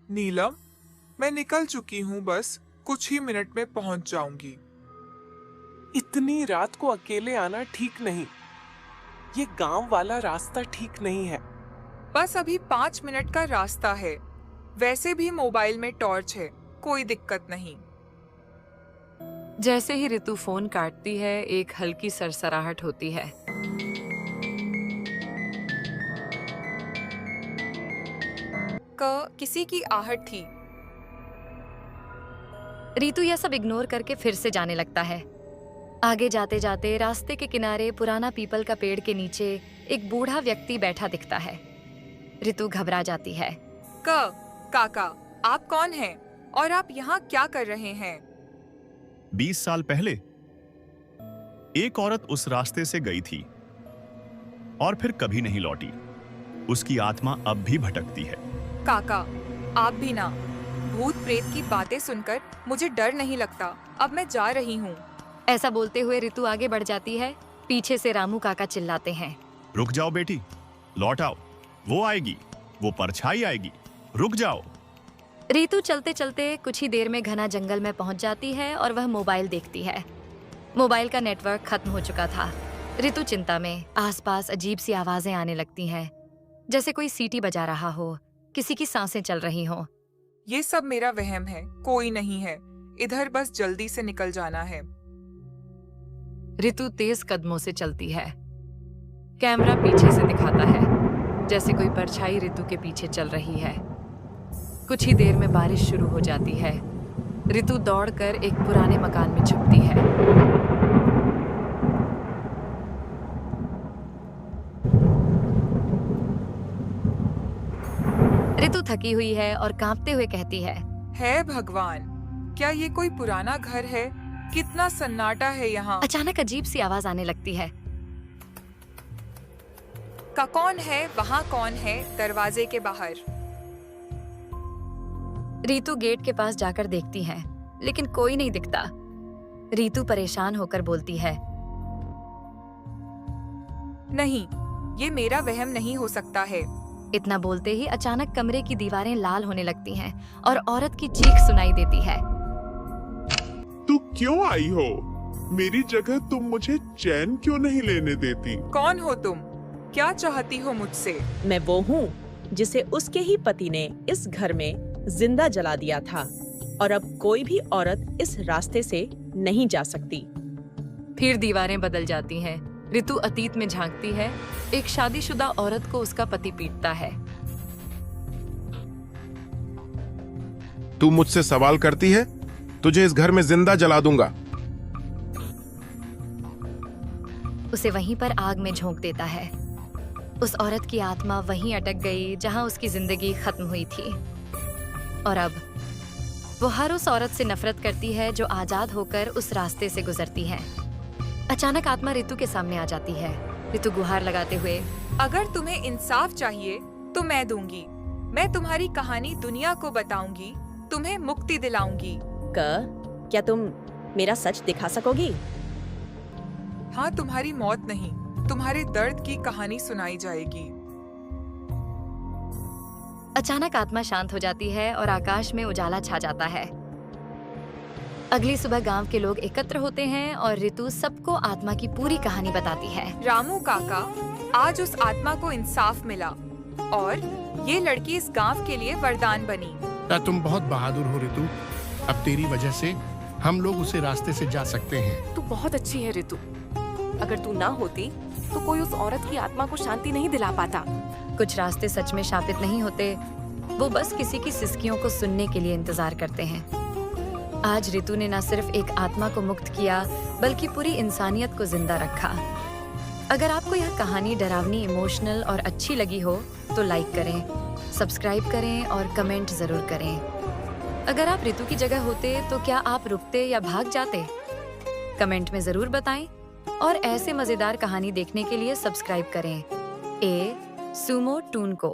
नीलम, मैं निकल चुकी हूँ, बस कुछ ही मिनट में पहुँच जाऊंगी। इतनी रात को अकेले आना ठीक नहीं। ये गांव वाला रास्ता ठीक नहीं है। बस अभी 5 मिनट का रास्ता है। वैसे भी मोबाइल में टॉर्च है, कोई दिक्कत नहीं। जैसे ही ऋतु फोन काटती है, एक हल्की सरसराहट होती है। किसी की आहट थी। रीतु यह सब इग्नोर करके फिर से जाने लगता है। आगे जाते जाते रास्ते के किनारे पुराना पीपल का पेड़ के नीचे एक बूढ़ा व्यक्ति बैठा दिखता है। ऋतु घबरा जाती है। काका, आप कौन हैं? और आप यहाँ क्या कर रहे हैं? 20 साल पहले एक औरत उस रास्ते से गई थी और फिर कभी नहीं लौटी। उसकी आत्मा अब भी भटकती है। काका, आप भी ना। भूत प्रेत की बातें सुनकर मुझे डर नहीं लगता। अब मैं जा रही हूँ। ऐसा बोलते हुए ऋतु आगे बढ़ जाती है। पीछे से रामू काका चिल्लाते हैं, रुक जाओ बेटी, लौट आओ। वो आएगी, वो परछाई आएगी, रुक जाओ। ऋतु चलते चलते कुछ ही देर में घना जंगल में पहुंच जाती है और वह मोबाइल देखती है। मोबाइल का नेटवर्क खत्म हो चुका था। ऋतु चिंता में। आसपास अजीब सी आवाजें आने लगती हैं, जैसे कोई सीटी बजा रहा हो, किसी की सांसें चल रही हों। ये सब मेरा वहम है, कोई नहीं है इधर। बस जल्दी से निकल जाना है। ऋतु तेज कदमों से चलती है। कैमरा पीछे से दिखाता है जैसे कोई परछाई ऋतु के पीछे चल रही है। कुछ ही देर में बारिश शुरू हो जाती है। ऋतु दौड़कर एक पुराने मकान में छुपती है। ऋतु थकी हुई है और कांपते हुए कहती है, हे भगवान, क्या ये कोई पुराना घर है? कितना सन्नाटा है यहाँ। अचानक अजीब सी आवाज आने लगती है। कौन है वहाँ? कौन है दरवाजे के बाहर? रीतु गेट के पास जाकर देखती है, लेकिन कोई नहीं दिखता। रीतु परेशान होकर बोलती है, नहीं, ये मेरा वहम नहीं हो सकता है। इतना बोलते ही अचानक कमरे की दीवारें लाल होने लगती हैं और औरत की चीख सुनाई देती है। तू क्यों आई हो? मेरी जगह तुम मुझे चैन क्यों नहीं लेने देती? कौन हो तुम? क्या चाहती हो मुझसे? मैं वो हूँ जिसे उसके ही पति ने इस घर में जिंदा जला दिया था, और अब कोई भी औरत इस रास्ते से नहीं जा सकती। फिर दीवारें बदल जाती हैं। ऋतु अतीत में झांकती है। एक शादीशुदा औरत को उसका पति पीटता है। तू मुझसे सवाल करती है? तुझे इस घर में जिंदा जला दूंगा। उसे वहीं पर आग में झोंक देता है। उस औरत की आत्मा वहीं अटक गई जहां उसकी जिंदगी खत्म हुई थी। और अब वो हर उस औरत से नफरत करती है जो आजाद होकर उस रास्ते से गुजरती है। अचानक आत्मा ऋतु के सामने आ जाती है। ऋतु गुहार लगाते हुए, अगर तुम्हें इंसाफ चाहिए तो मैं दूंगी। मैं तुम्हारी कहानी दुनिया को बताऊंगी, तुम्हें मुक्ति दिलाऊंगी। क्या तुम मेरा सच दिखा सकोगी? हाँ, तुम्हारी मौत नहीं, तुम्हारे दर्द की कहानी सुनाई जाएगी। अचानक आत्मा शांत हो जाती है और आकाश में उजाला छा जाता है। अगली सुबह गांव के लोग एकत्र होते हैं और ऋतु सबको आत्मा की पूरी कहानी बताती है। रामू काका, आज उस आत्मा को इंसाफ मिला और ये लड़की इस गांव के लिए वरदान बनी। तुम बहुत बहादुर हो ऋतु। अब तेरी वजह से हम लोग उसे रास्ते से जा सकते हैं। तू बहुत अच्छी है ऋतु। अगर तू ना होती तो कोई उस औरत की आत्मा को शांति नहीं दिला पाता। कुछ रास्ते सच में शापित नहीं होते, वो बस किसी की सिसकियों को सुनने के लिए इंतजार करते हैं। आज ऋतु ने न सिर्फ एक आत्मा को मुक्त किया, बल्कि पूरी इंसानियत को जिंदा रखा। अगर आपको यह कहानी डरावनी, इमोशनल और अच्छी लगी हो तो लाइक करें, सब्सक्राइब करें और कमेंट जरूर करें। अगर आप ऋतु की जगह होते तो क्या आप रुकते या भाग जाते? कमेंट में जरूर बताएं और ऐसे मजेदार कहानी देखने के लिए सब्सक्राइब करें सुमो टून को।